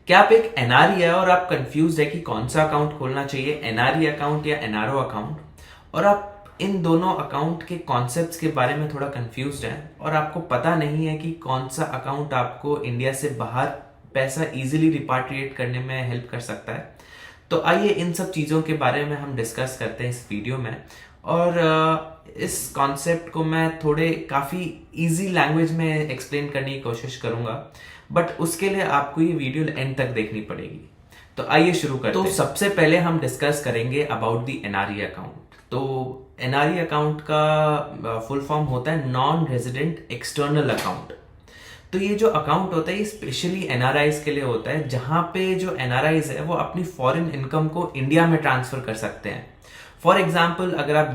क्या आप एक एनआरई है और आप कंफ्यूज है कि कौन सा अकाउंट खोलना चाहिए, एनआरई अकाउंट या एनआरओ अकाउंट, और आप इन दोनों अकाउंट के कॉन्सेप्ट्स के बारे में थोड़ा कंफ्यूज्ड हैं और आपको पता नहीं है कि कौन सा अकाउंट आपको इंडिया से बाहर पैसा इजीली रिपाट्रिएट करने में हेल्प कर सकता है। तो आइए इन सब चीज़ों के बारे में हम डिस्कस करते हैं इस वीडियो में। और इस कॉन्सेप्ट को मैं थोड़े काफ़ी इजी लैंग्वेज में एक्सप्लेन करने की कोशिश करूंगा, बट उसके लिए आपको ये वीडियो एंड तक देखनी पड़ेगी। तो आइए शुरू करते हैं। तो सबसे पहले हम डिस्कस करेंगे अबाउट द एनआरई अकाउंट। तो एनआरई अकाउंट का फुल फॉर्म होता है नॉन रेजिडेंट एक्सटर्नल अकाउंट। तो ये जो अकाउंट होता है ये स्पेशली एनआरआईज के लिए होता है, जहां पे जो एनआरआईज है वो अपनी फॉरेन इनकम को इंडिया में ट्रांसफर कर सकते हैं। फॉर एग्जाम्पल, अगर आप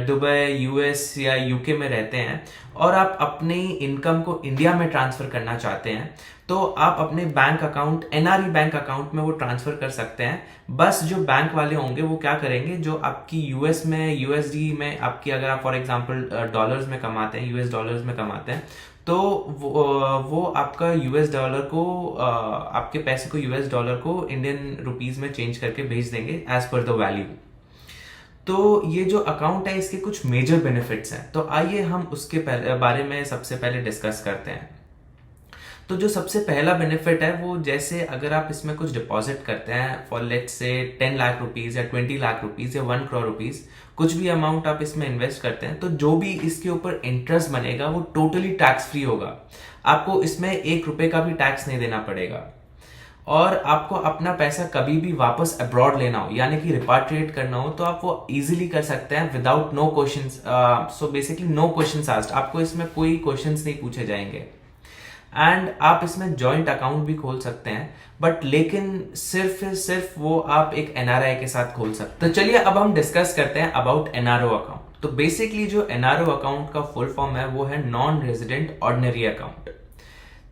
दुबई, यूएस या यूके में रहते हैं और आप अपनी इनकम को इंडिया में ट्रांसफर करना चाहते हैं, तो आप अपने bank account, NRE bank account में वो ट्रांसफर कर सकते हैं। बस जो बैंक वाले होंगे वो क्या करेंगे, जो आपकी यूएस में यूएसडी में आपकी, अगर आप फॉर एग्जांपल डॉलर्स में कमाते हैं, यूएस डॉलर्स में कमाते हैं, तो वो आपका यूएस डॉलर को, आपके पैसे को यूएस डॉलर को इंडियन रुपीज में चेंज करके भेज देंगे एज पर द वैल्यू। तो ये जो अकाउंट है इसके कुछ मेजर बेनिफिट्स हैं, तो आइए हम उसके बारे में सबसे पहले डिस्कस करते हैं। तो जो सबसे पहला बेनिफिट है वो, जैसे अगर आप इसमें कुछ डिपॉजिट करते हैं for let's say 10 lakh rupees या 20 लाख रुपीज या 1 करोड़ रुपीज, कुछ भी अमाउंट आप इसमें इन्वेस्ट करते हैं, तो जो भी इसके ऊपर इंटरेस्ट बनेगा वो टोटली टैक्स फ्री होगा। आपको इसमें 1 रुपए का भी टैक्स नहीं देना पड़ेगा। और आपको अपना पैसा कभी भी वापस अब्रॉड लेना हो, यानी कि रिपाट्रिएट करना हो, तो आप वो इजीली कर सकते हैं without no questions. So basically no questions asked, आपको इसमें कोई क्वेश्चंस नहीं पूछे जाएंगे। एंड आप इसमें जॉइंट अकाउंट भी खोल सकते हैं, बट लेकिन सिर्फ वो आप एक एनआरआई के साथ खोल सकते हैं। तो चलिए अब हम डिस्कस करते हैं अबाउट एनआरओ अकाउंट। तो बेसिकली जो एनआरओ अकाउंट का फुल फॉर्म है वो है नॉन रेजिडेंट ऑर्डिनरी अकाउंट।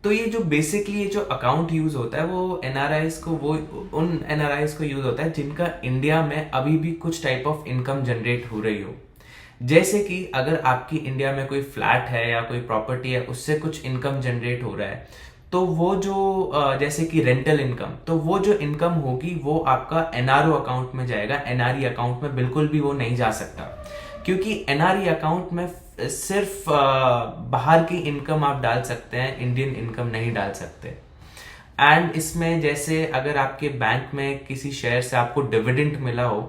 तो ये जो बेसिकली ये जो अकाउंट यूज होता है वो एनआरआईज को, वो उन एनआरआईज को यूज होता है जिनका इंडिया में अभी भी कुछ टाइप ऑफ इनकम जनरेट हो रही हो। जैसे कि अगर आपकी इंडिया में कोई फ्लैट है या कोई प्रॉपर्टी है, उससे कुछ इनकम जनरेट हो रहा है, तो वो जो जैसे कि रेंटल इनकम, तो वो जो इनकम होगी वो आपका एनआरओ अकाउंट में जाएगा। एनआरई अकाउंट में बिल्कुल भी वो नहीं जा सकता, क्योंकि एनआरई अकाउंट में सिर्फ बाहर की इनकम आप डाल सकते हैं, इंडियन इनकम नहीं डाल सकते। एंड इसमें जैसे अगर आपके बैंक में किसी शेयर से आपको डिविडेंड मिला हो,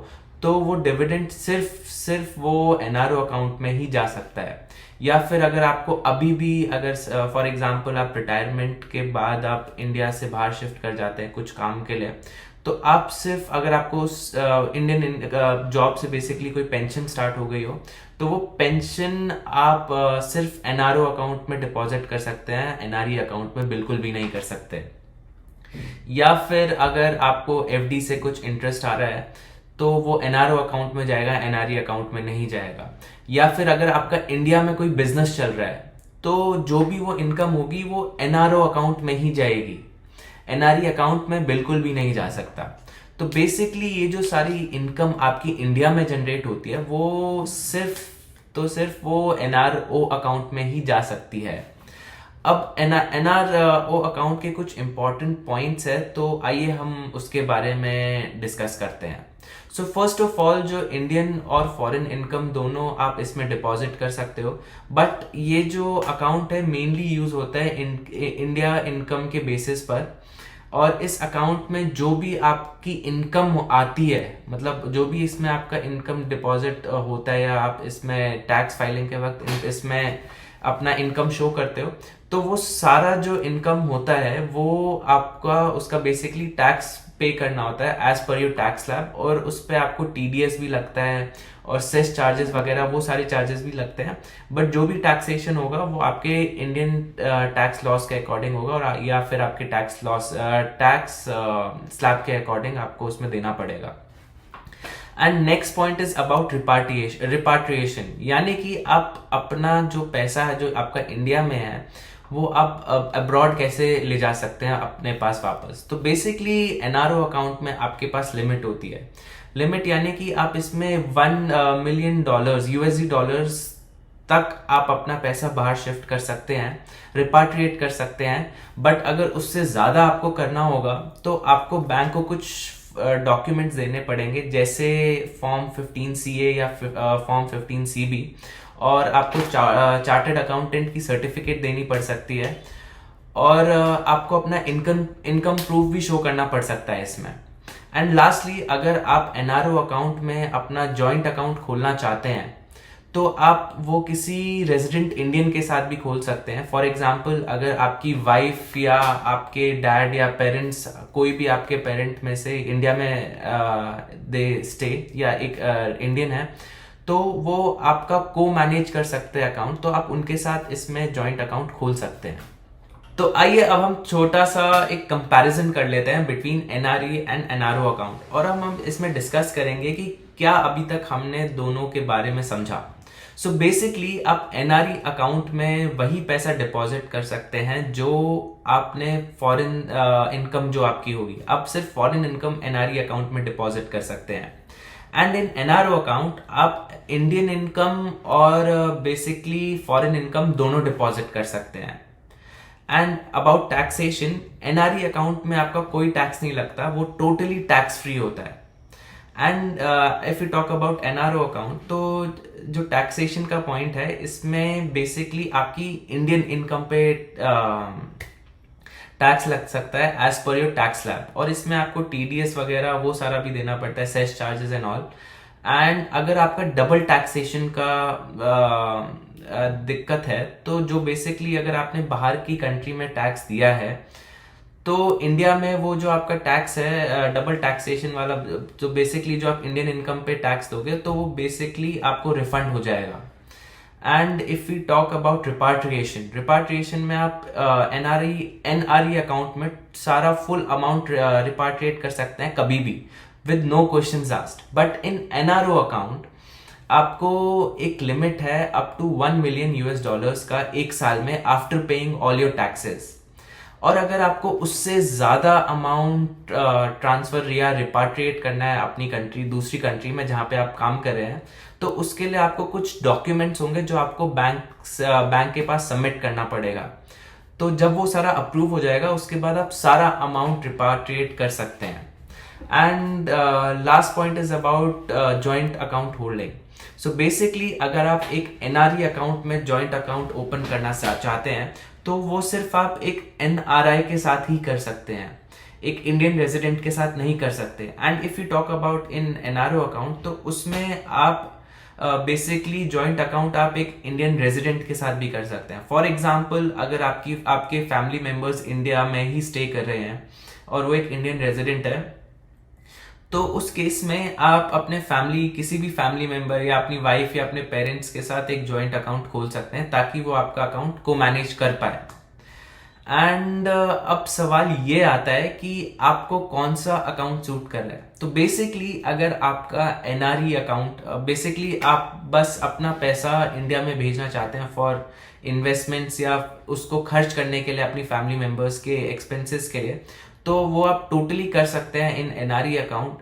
तो वो डिविडेंड सिर्फ वो एनआरओ अकाउंट में ही जा सकता है। या फिर अगर आपको अभी भी, अगर फॉर एग्जांपल आप रिटायरमेंट के बाद आप इंडिया से बाहर शिफ्ट कर जाते हैं कुछ काम के लिए, तो आप सिर्फ, अगर आपको इंडियन जॉब से बेसिकली कोई पेंशन स्टार्ट हो गई हो, तो वो पेंशन आप सिर्फ एनआरओ अकाउंट में डिपॉजिट कर सकते हैं, एनआरई अकाउंट में बिल्कुल भी नहीं कर सकते। या फिर अगर आपको एफडी से कुछ इंटरेस्ट आ रहा है, तो वो एनआरओ अकाउंट में जाएगा, एनआरई अकाउंट में नहीं जाएगा। या फिर अगर आपका इंडिया में कोई बिजनेस चल रहा है, तो जो भी वो इनकम होगी वो एनआरओ अकाउंट में ही जाएगी, एनआरई अकाउंट में बिल्कुल भी नहीं जा सकता। तो बेसिकली ये जो सारी इनकम आपकी इंडिया में जनरेट होती है वो सिर्फ वो एनआरओ अकाउंट में ही जा सकती है। अब एनआरओ अकाउंट के कुछ इंपॉर्टेंट पॉइंट्स है, तो आइए हम उसके बारे में डिस्कस करते हैं। सो फर्स्ट ऑफ ऑल, जो इंडियन और फॉरेन इनकम दोनों आप इसमें डिपॉजिट कर सकते हो, बट ये जो अकाउंट है मेनली यूज होता है इंडिया इनकम के बेसिस पर। और इस अकाउंट में जो भी आपकी इनकम आती है, मतलब जो भी इसमें आपका इनकम डिपॉजिट होता है, या आप इसमें टैक्स फाइलिंग के वक्त इसमें अपना इनकम शो करते हो, तो वो सारा जो इनकम होता है वो आपका, उसका बेसिकली टैक्स पे करना होता है as per your tax slab, और उस पर आपको टीडीएस भी लगता है और सेस चार्जेस वगैरह, वो सारे चार्जेस भी लगते हैं। बट जो भी टैक्सेशन होगा वो आपके इंडियन टैक्स लॉस के अकॉर्डिंग होगा, और या फिर आपके टैक्स स्लैब के अकॉर्डिंग आपको उसमें देना पड़ेगा। And next point is about repatriation, यानी कि आप अपना जो पैसा है जो आपका इंडिया में है वो आप अब्रॉड कैसे ले जा सकते हैं अपने पास वापस। तो बेसिकली एनआरओ अकाउंट में आपके पास लिमिट होती है। लिमिट यानी कि आप इसमें $1 मिलियन यूएसडी डॉलर्स तक आप अपना पैसा बाहर शिफ्ट कर सकते हैं, रिपाट्रिएट कर सकते हैं। बट अगर उससे ज़्यादा आपको करना होगा तो आपको बैंक को कुछ डॉक्यूमेंट्स देने पड़ेंगे, जैसे फॉर्म 15CA या फॉर्म 15CB, और आपको चार्टर्ड अकाउंटेंट की सर्टिफिकेट देनी पड़ सकती है, और आपको अपना इनकम प्रूफ भी शो करना पड़ सकता है इसमें। एंड लास्टली, अगर आप एनआरओ अकाउंट में अपना जॉइंट अकाउंट खोलना चाहते हैं तो आप वो किसी रेजिडेंट इंडियन के साथ भी खोल सकते हैं। फॉर एग्जाम्पल, अगर आपकी वाइफ या आपके डैड या पेरेंट्स, कोई भी आपके पेरेंट में से इंडिया में दे स्टे या एक इंडियन है, तो वो आपका को मैनेज कर सकते हैं अकाउंट, तो आप उनके साथ इसमें जॉइंट अकाउंट खोल सकते हैं। तो आइए अब हम छोटा सा एक कंपैरिजन कर लेते हैं between NRE and NRO account, और हम इसमें डिस्कस करेंगे कि क्या अभी तक हमने दोनों के बारे में समझा। सो बेसिकली आप एनआरई अकाउंट में वही पैसा डिपॉजिट कर सकते हैं जो आपने फॉरेन इनकम जो आपकी होगी, आप सिर्फ फॉरेन इनकम एनआरई अकाउंट में डिपॉजिट कर सकते हैं। एंड इन एनआरओ अकाउंट आप इंडियन इनकम और बेसिकली फॉरेन इनकम दोनों डिपॉजिट कर सकते हैं। And about taxation, NRE account में आपका कोई टैक्स नहीं लगता, वो टोटली टैक्स फ्री होता है। And if you talk about NRO account, तो जो टैक्सेशन का पॉइंट है इसमें बेसिकली आपकी इंडियन इनकम पे टैक्स लग सकता है as per your tax slab, और इसमें आपको टीडीएस वगैरह वो सारा भी देना पड़ता है, cess charges and all. And अगर आपका डबल टैक्सेशन का दिक्कत है, तो जो बेसिकली अगर आपने बाहर की कंट्री में टैक्स दिया है तो इंडिया में वो जो आपका टैक्स है डबल टैक्सेशन वाला, जो बेसिकली जो आप इंडियन इनकम पे टैक्स दोगे तो वो बेसिकली आपको रिफंड हो जाएगा। And if you talk about repatriation में आप एनआरई अकाउंट में सारा फुल अमाउंट रिपाट्रिएट कर सकते हैं कभी भी with no questions asked. But in NRO account आपको एक लिमिट है अप टू $1 मिलियन का एक साल में, after paying all your taxes. और अगर आपको उससे ज्यादा अमाउंट ट्रांसफर या रिपाट्रिएट करना है अपनी कंट्री, दूसरी कंट्री में जहां पे आप काम कर रहे हैं, तो उसके लिए आपको कुछ डॉक्यूमेंट्स होंगे जो आपको बैंक के पास सबमिट करना पड़ेगा। तो जब वो सारा अप्रूव हो जाएगा उसके बाद आप सारा अमाउंट रिपाट्रिएट कर सकते हैं। And last point is about joint account holding. So basically अगर आप एक एनआरई अकाउंट में जॉइंट अकाउंट ओपन करना चाहते हैं तो वो सिर्फ आप एक एनआरआई के साथ ही कर सकते हैं, एक इंडियन रेजिडेंट के साथ नहीं कर सकते। And if you talk about in NRO account, तो उसमें आप बेसिकली जॉइंट अकाउंट आप एक इंडियन रेजिडेंट के साथ भी कर सकते हैं। फॉर एग्जाम्पल, अगर आपके फैमिली मेंबर्स इंडिया में ही स्टे कर रहे हैं और वो एक इंडियन रेजिडेंट है, तो उस केस में आप अपने किसी भी फैमिली मेंबर या अपनी वाइफ या अपने पेरेंट्स के साथ एक जॉइंट अकाउंट खोल सकते हैं ताकि वो आपका अकाउंट को मैनेज कर पाए। एंड अब सवाल ये आता है कि आपको कौन सा अकाउंट सूट कर रहा है। तो बेसिकली अगर आपका एनआरई अकाउंट, बेसिकली आप बस अपना पैसा इंडिया में भेजना चाहते हैं फॉर इन्वेस्टमेंट्स या उसको खर्च करने के लिए अपनी फैमिली मेंबर्स के एक्सपेंसेस के लिए, तो वो आप टोटली कर सकते हैं इन एनआरई अकाउंट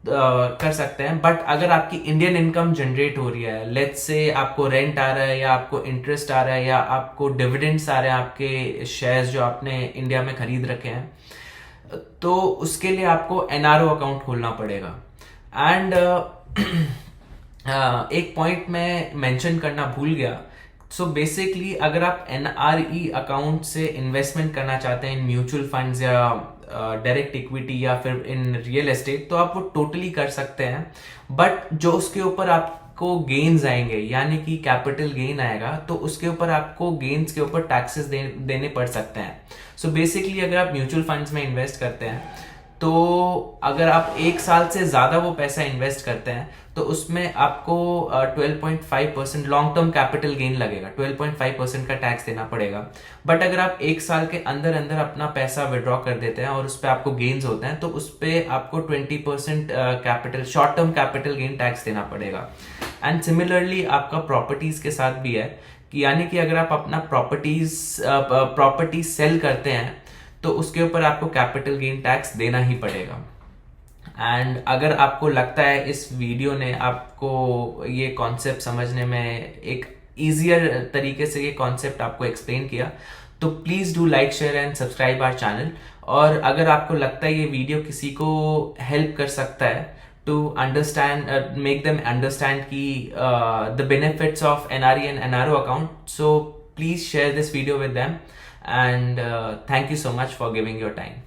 कर सकते हैं। बट अगर आपकी इंडियन इनकम जनरेट हो रही है, लेट्स से आपको रेंट आ रहा है या आपको इंटरेस्ट आ रहा है या आपको डिविडेंड्स आ रहे हैं आपके शेयर्स जो आपने इंडिया में खरीद रखे हैं, तो उसके लिए आपको एनआरओ अकाउंट खोलना पड़ेगा। एंड एक पॉइंट मैं मेंशन करना भूल गया। सो बेसिकली अगर आप एनआरई अकाउंट से इन्वेस्टमेंट करना चाहते हैं इन म्यूचुअल फंड्स या डायरेक्ट इक्विटी या फिर इन रियल एस्टेट, तो आप वो टोटली कर सकते हैं। बट जो उसके ऊपर आपको गेन्स आएंगे, यानी कि कैपिटल गेन आएगा, तो उसके ऊपर आपको गेन्स के ऊपर टैक्सेस देने पड़ सकते हैं। सो बेसिकली अगर आप म्यूचुअल फंड्स में इन्वेस्ट करते हैं, तो अगर आप एक साल से ज्यादा वो पैसा इन्वेस्ट करते हैं, तो उसमें आपको 12.5% लॉन्ग टर्म कैपिटल गेन लगेगा, 12.5% का टैक्स देना पड़ेगा। बट अगर आप एक साल के अंदर अंदर अपना पैसा विड्रॉ कर देते हैं और उस पर आपको गेन्स होते हैं, तो उस पर आपको 20% capital short term capital gain tax देना पड़ेगा। एंड सिमिलरली आपका प्रॉपर्टीज के साथ भी है, कि यानी कि अगर आप अपना प्रॉपर्टी सेल करते हैं तो उसके ऊपर आपको कैपिटल गेन टैक्स देना ही पड़ेगा। एंड अगर आपको लगता है इस वीडियो ने आपको ये कॉन्सेप्ट समझने में एक ईजियर तरीके से ये कॉन्सेप्ट आपको एक्सप्लेन किया, तो please do like share and subscribe our channel. और अगर आपको लगता है ये वीडियो किसी को हेल्प कर सकता है to understand, make them understand की the benefits of NRE and NRO account, so please share this video with them and thank you so much for giving your time.